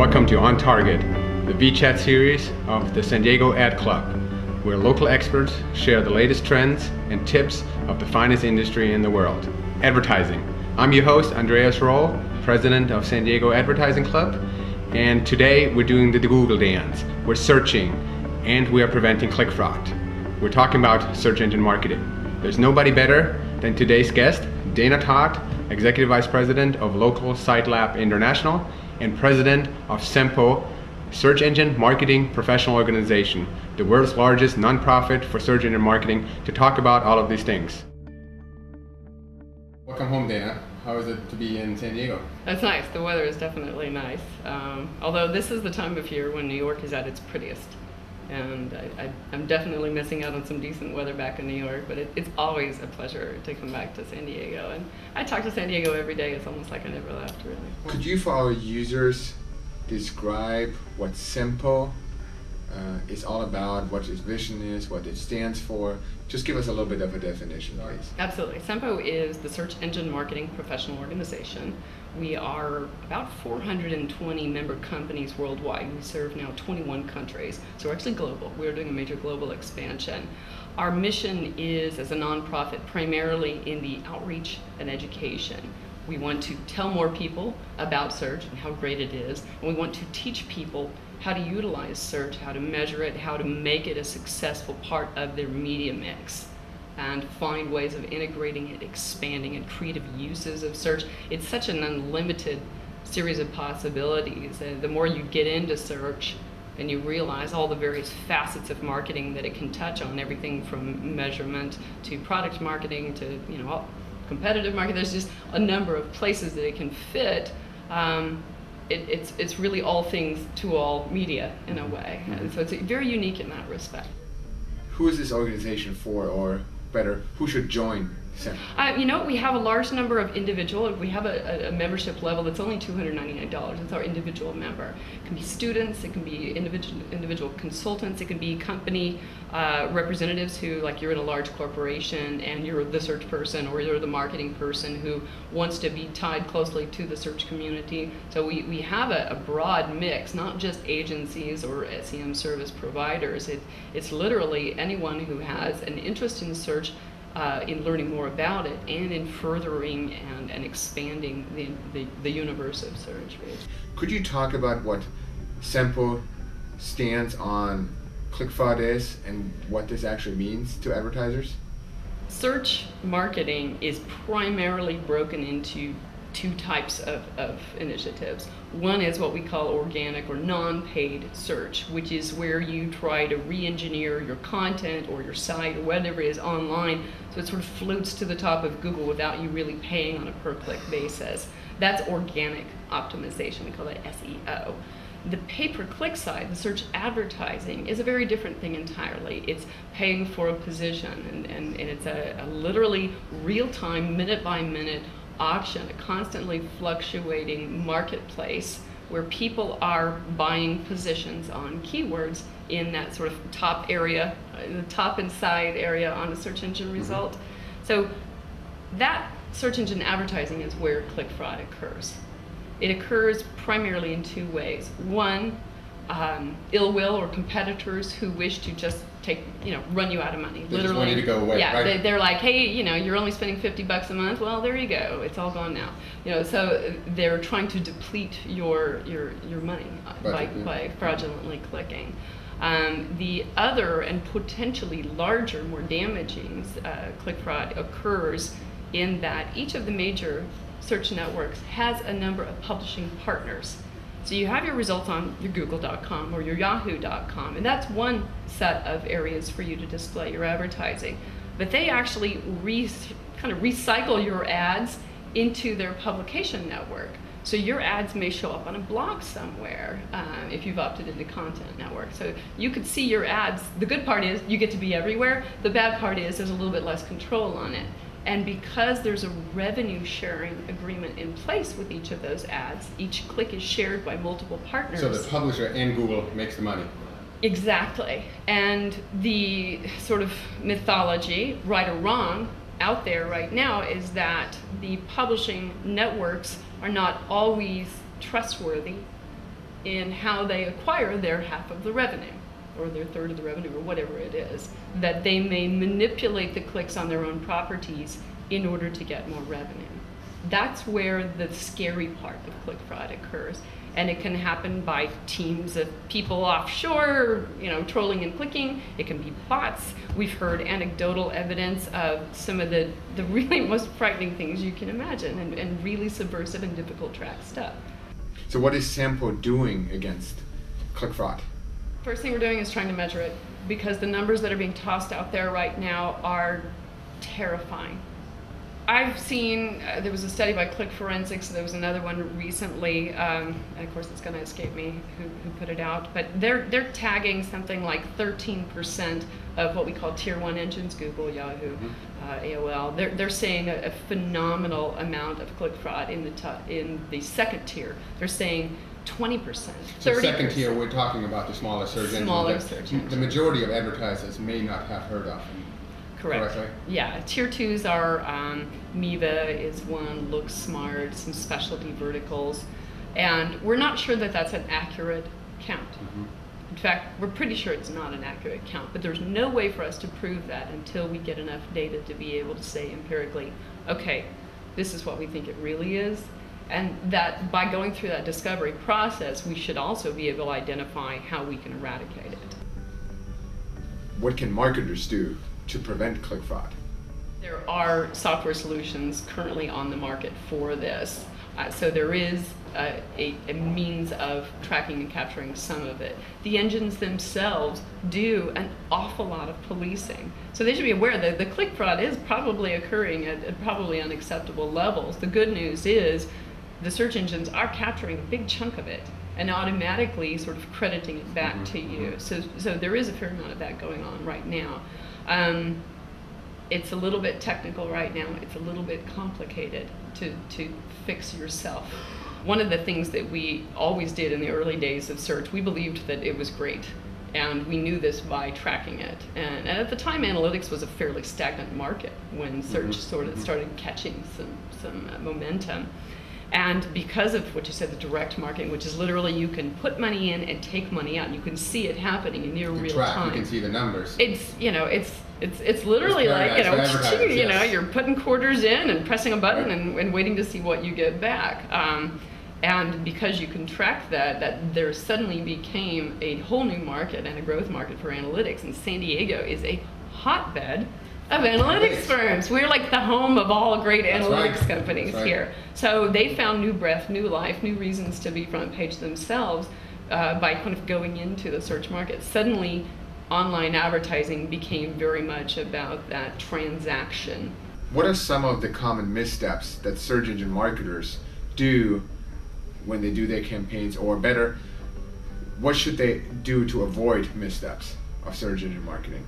Welcome to On Target, the Vchat series of the San Diego Ad Club, where local experts share the latest trends and tips of the finest industry in the world, advertising. I'm your host, Andreas Roell, president of San Diego Advertising Club, and today we're doing the Google dance. We're searching and we are preventing click fraud. We're talking about search engine marketing. There's nobody better than today's guest, Dana Todd, Executive Vice President of Local Site Lab International and President of SEMPO, Search Engine Marketing Professional Organization, the world's largest nonprofit for search engine marketing, to talk about all of these things. Welcome home, Dana. How is it to be in San Diego? That's nice. The weather is definitely nice. Although this is the time of year when New York is at its prettiest. And I'm definitely missing out on some decent weather back in New York, but it's always a pleasure to come back to San Diego. And I talk to San Diego every day. It's almost like I never left, really. Could you, for our users, describe what SEMPO is all about, what its vision is, what it stands for? Just give us a little bit of a definition, please. Absolutely. SEMPO is the Search Engine Marketing Professional Organization. We are about 420 member companies worldwide. We serve now 21 countries, so we're actually global. We're doing a major global expansion. Our mission is, as a nonprofit, primarily in the outreach and education. We want to tell more people about search and how great it is, and we want to teach people how to utilize search, how to measure it, how to make it a successful part of their media mix, and find ways of integrating it, expanding and creative uses of search. It's such an unlimited series of possibilities. The more you get into search and you realize all the various facets of marketing that it can touch on, everything from measurement to product marketing to all competitive marketing. There's just a number of places that it can fit. It's really all things to all media in a way. And so it's very unique in that respect. Who is this organization for, or better, who should join SEMPO? We have a large number of individual. We have a membership level that's only $299. It's our individual member. It can be students, it can be individual consultants, it can be company representatives who, like, you're in a large corporation and you're the search person, or you're the marketing person who wants to be tied closely to the search community. So we have a broad mix, not just agencies or SEM service providers. It's literally anyone who has an interest in search, in learning more about it, and in furthering and expanding the universe of search. Could you talk about what SEMPO stands on, click fraud is, and what this actually means to advertisers? Search marketing is primarily broken into two types of initiatives. One is what we call organic or non-paid search, which is where you try to re-engineer your content or your site or whatever it is online so it sort of floats to the top of Google without you really paying on a per-click basis. That's organic optimization. We call that SEO. The pay-per-click side, the search advertising, is a very different thing entirely. It's paying for a position, and it's a literally real-time, minute-by-minute auction, a constantly fluctuating marketplace where people are buying positions on keywords in that sort of top area, the top and side area on a search engine result. So that search engine advertising is where click fraud occurs. It occurs primarily in two ways. One, ill will or competitors who wish to just run you out of money. They literally just want you to go away. Yeah, right? They're like, hey, you're only spending $50 a month. Well, there you go. It's all gone now. So they're trying to deplete your money by fraudulently clicking. The other and potentially larger, more damaging click fraud occurs in that each of the major search networks has a number of publishing partners. So you have your results on your google.com or your yahoo.com, and that's one set of areas for you to display your advertising. But they actually kind of recycle your ads into their publication network. So your ads may show up on a blog somewhere if you've opted into Content Network. So you could see your ads. The good part is you get to be everywhere. The bad part is there's a little bit less control on it. And because there's a revenue sharing agreement in place with each of those ads, each click is shared by multiple partners. So the publisher and Google makes the money. Exactly. And the sort of mythology, right or wrong, out there right now is that the publishing networks are not always trustworthy in how they acquire their half of the revenue, or their third of the revenue, or whatever it is, that they may manipulate the clicks on their own properties in order to get more revenue. That's where the scary part of click fraud occurs. And it can happen by teams of people offshore, trolling and clicking. It can be bots. We've heard anecdotal evidence of some of the really most frightening things you can imagine, and really subversive and difficult track stuff. So what is SEMPO doing against click fraud? First thing we're doing is trying to measure it, because the numbers that are being tossed out there right now are terrifying. I've seen, there was a study by Click Forensics, there was another one recently, and of course it's going to escape me who put it out, but they're tagging something like 13% of what we call tier 1 engines, Google, Yahoo, AOL. They're seeing a phenomenal amount of click fraud in the second tier. They're saying 20%, 30%. So second tier, we're talking about the smaller search engines engines. The majority of advertisers may not have heard of. Correct. Correctly? Yeah, tier 2s are Miva is one, Look Smart, some specialty verticals, and we're not sure that that's an accurate count. In fact, we're pretty sure it's not an accurate count, but there's no way for us to prove that until we get enough data to be able to say empirically, okay, this is what we think it really is, and that by going through that discovery process, we should also be able to identify how we can eradicate it. What can marketers do to prevent click fraud? There are software solutions currently on the market for this. So there is a means of tracking and capturing some of it. The engines themselves do an awful lot of policing. So they should be aware that the click fraud is probably occurring at probably unacceptable levels. The good news is the search engines are capturing a big chunk of it and automatically sort of crediting it back to you. So there is a fair amount of that going on right now. It's a little bit technical right now. It's a little bit complicated to fix yourself. One of the things that we always did in the early days of search, we believed that it was great. And we knew this by tracking it. And at the time, analytics was a fairly stagnant market when search sort of started catching some momentum. And because of what you said, the direct marketing, which is literally you can put money in and take money out, and you can see it happening in near real time. You can see the numbers. It's it's literally like you're putting quarters in and pressing a button and waiting to see what you get back. And because you can track that there suddenly became a whole new market and a growth market for analytics, and San Diego is a hotbed of analytics firms. We're like the home of all great analytics companies here. So they found new breath, new life, new reasons to be front page themselves by kind of going into the search market. Suddenly, online advertising became very much about that transaction. What are some of the common missteps that search engine marketers do when they do their campaigns, or better, what should they do to avoid missteps of search engine marketing?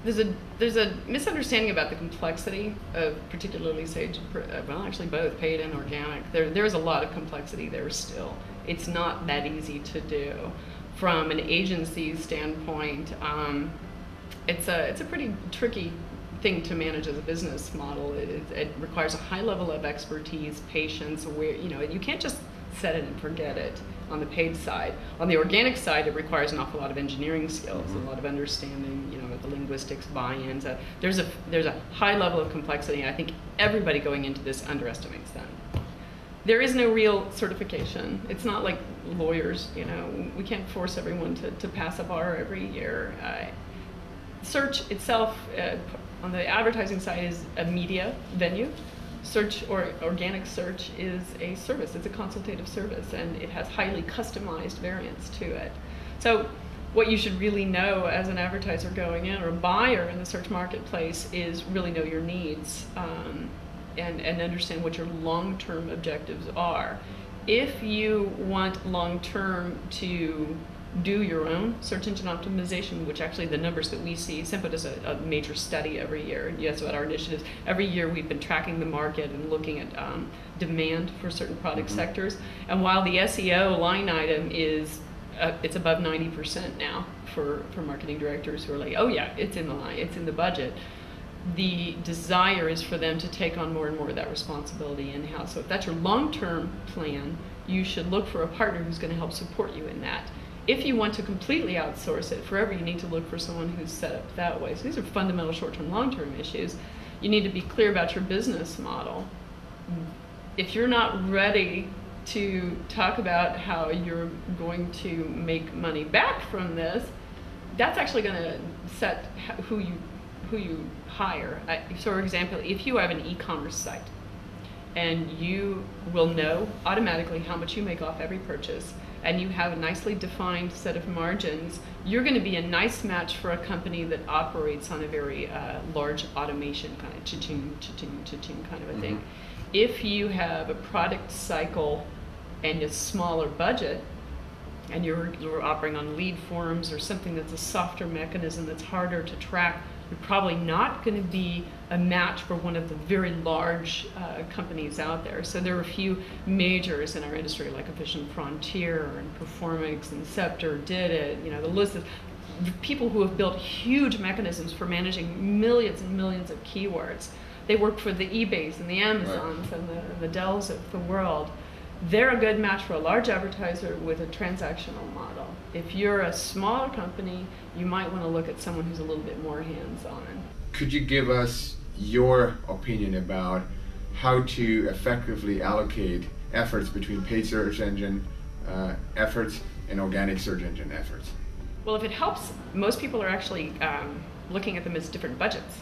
There's a misunderstanding about the complexity of particularly well, actually both paid and organic. There's a lot of complexity there still. It's not that easy to do. From an agency standpoint, it's a pretty tricky thing to manage as a business model. It requires a high level of expertise, patience, where you can't just set it and forget it on the paid side. On the organic side, it requires an awful lot of engineering skills, a lot of understanding, the linguistics, buy-ins. There's a high level of complexity, and I think everybody going into this underestimates that. There is no real certification. It's not like lawyers, we can't force everyone to pass a bar every year. Search itself, on the advertising side, is a media venue. Search or organic search is a service. It's a consultative service, and it has highly customized variants to it. So what you should really know as an advertiser going in, or a buyer in the search marketplace, is really know your needs and understand what your long-term objectives are. If you want long-term to do your own search engine optimization, which actually the numbers that we see, SEMPO does a major study every year, and yes, about our initiatives. Every year we've been tracking the market and looking at demand for certain product sectors. And while the SEO line item is, it's above 90% now for marketing directors who are like, oh yeah, it's in the line, it's in the budget. The desire is for them to take on more and more of that responsibility in-house. So if that's your long-term plan, you should look for a partner who's going to help support you in that. If you want to completely outsource it forever, you need to look for someone who's set up that way. So these are fundamental short-term, long-term issues. You need to be clear about your business model. If you're not ready to talk about how you're going to make money back from this, that's actually going to set who you hire. So for example, if you have an e-commerce site, and you will know automatically how much you make off every purchase, and you have a nicely defined set of margins, you're going to be a nice match for a company that operates on a very large automation kind of cha-ching, cha-ching, cha-ching kind of a thing. If you have a product cycle and a smaller budget, and you're operating on lead forms or something that's a softer mechanism that's harder to track, you're probably not going to be a match for one of the very large companies out there. So there are a few majors in our industry, like Efficient Frontier and Performix and Scepter did it. You know, the list of people who have built huge mechanisms for managing millions and millions of keywords. They work for the eBays and the Amazons and the Dells of the world. They're a good match for a large advertiser with a transactional model. If you're a smaller company, you might want to look at someone who's a little bit more hands-on. Could you give us your opinion about how to effectively allocate efforts between paid search engine efforts and organic search engine efforts? Well, if it helps, most people are actually looking at them as different budgets.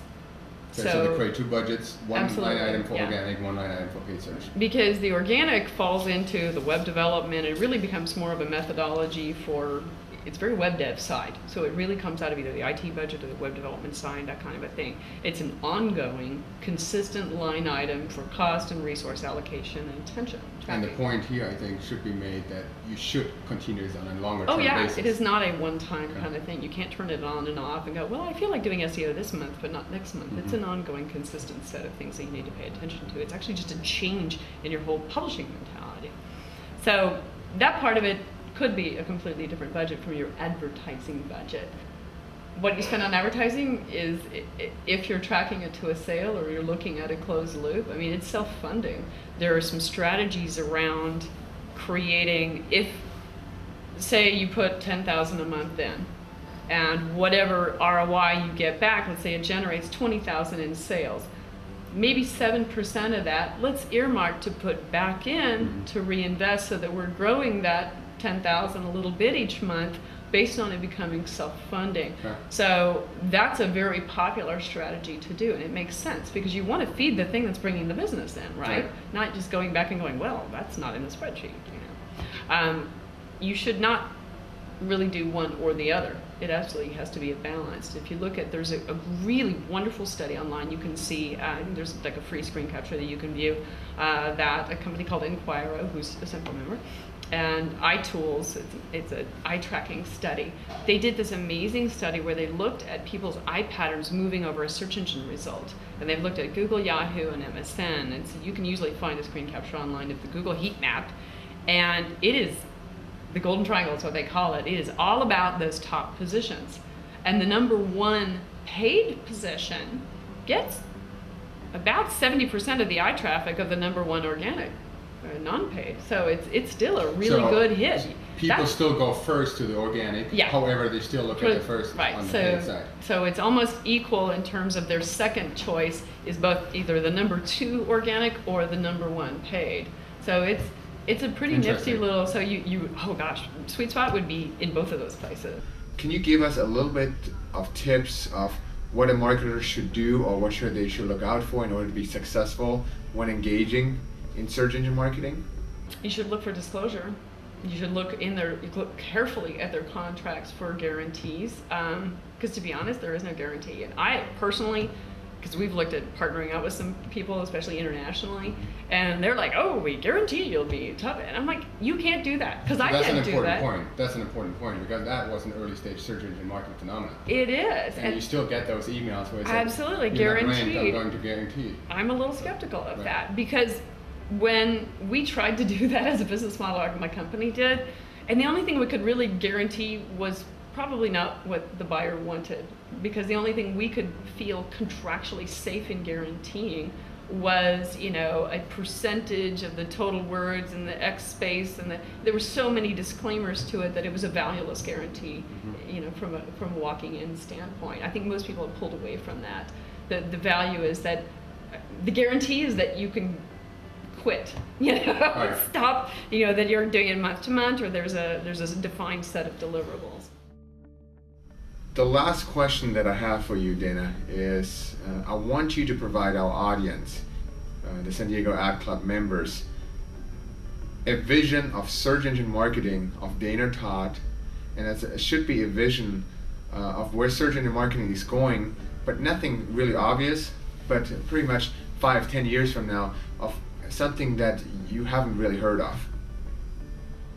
So they create two budgets, one absolutely, line item for organic, one line item for paid search. Because the organic falls into the web development, it really becomes more of a methodology for, it's very web dev side. So it really comes out of either the IT budget or the web development side, that kind of a thing. It's an ongoing, consistent line item for cost and resource allocation and attention. And the point here, I think, should be made that you should continue this on a longer term basis. It is not a one-time kind of thing. You can't turn it on and off and go, well, I feel like doing SEO this month, but not next month. It's an ongoing, consistent set of things that you need to pay attention to. It's actually just a change in your whole publishing mentality. So that part of it could be a completely different budget from your advertising budget. What you spend on advertising is, if you're tracking it to a sale or you're looking at a closed loop, I mean, it's self-funding. There are some strategies around creating, if, say you put $10,000 a month in, and whatever ROI you get back, let's say it generates $20,000 in sales, maybe 7% of that, let's earmark to put back in to reinvest so that we're growing that 10,000 a little bit each month based on it becoming self-funding. Okay. So that's a very popular strategy to do, and it makes sense because you want to feed the thing that's bringing the business in, right? Not just going back and going, well, that's not in the spreadsheet. You know? You should not really do one or the other. It absolutely has to be a balance. If you look at, there's a really wonderful study online you can see, there's like a free screen capture that you can view, that a company called Inquiro, who's a SEMPO member, and iTools, it's an eye tracking study. They did this amazing study where they looked at people's eye patterns moving over a search engine result. And they've looked at Google, Yahoo, and MSN. And so you can usually find a screen capture online of the Google heat map. And it is, the golden triangle is what they call it. It is all about those top positions. And the number one paid position gets about 70% of the eye traffic of the number one organic. Non-paid, so it's still a really good hit. People still go first to the organic, however they still look at the first on the paid side. So it's almost equal in terms of their second choice is both either the number 2 organic or the number 1 paid. So it's a pretty nifty little, so you oh gosh, sweet spot would be in both of those places. Can you give us a little bit of tips of what a marketer should do or what they should look out for in order to be successful when engaging in search engine marketing? You should look for disclosure. You should look carefully at their contracts for guarantees. Because to be honest, there is no guarantee. And I personally, because we've looked at partnering up with some people, especially internationally, and they're like, oh, we guarantee you'll be tough. And I'm like, you can't do that, because I can't do that. That's an important point, because that was an early stage search engine marketing phenomenon. It is. And you still get those emails where it's absolutely like, guaranteed. I'm going to guarantee. I'm a little skeptical of that, because when we tried to do that as a business model, my company did, and the only thing we could really guarantee was probably not what the buyer wanted, because the only thing we could feel contractually safe in guaranteeing was, you know, a percentage of the total words and the X space, and there were so many disclaimers to it that it was a valueless guarantee, you know, from a walking in standpoint. I think most people have pulled away from that. The value is that the guarantee is that you can quit, you know, stop, you know, that you're doing it month to month, or there's a defined set of deliverables. The last question that I have for you, Dana, is I want you to provide our audience, the San Diego Ad Club members, a vision of search engine marketing of Dana Todd, and it should be a vision of where search engine marketing is going, but nothing really obvious, but pretty much 5-10 years from now, of something that you haven't really heard of.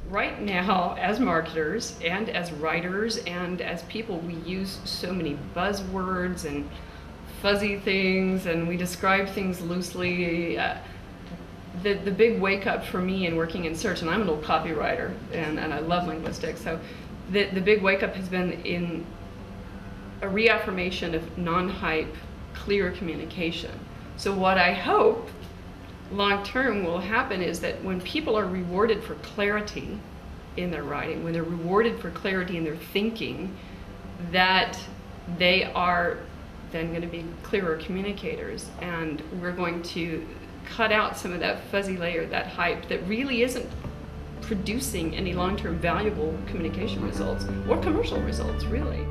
Right now, as marketers and as writers and as people, we use so many buzzwords and fuzzy things, and we describe things loosely. The big wake up for me in working in search, and I'm an old copywriter and I love linguistics, so the big wake up has been in a reaffirmation of non-hype, clear communication. So what I hope long term will happen is that when people are rewarded for clarity in their writing, when they're rewarded for clarity in their thinking, that they are then going to be clearer communicators, and we're going to cut out some of that fuzzy layer, that hype that really isn't producing any long-term valuable communication results or commercial results, really.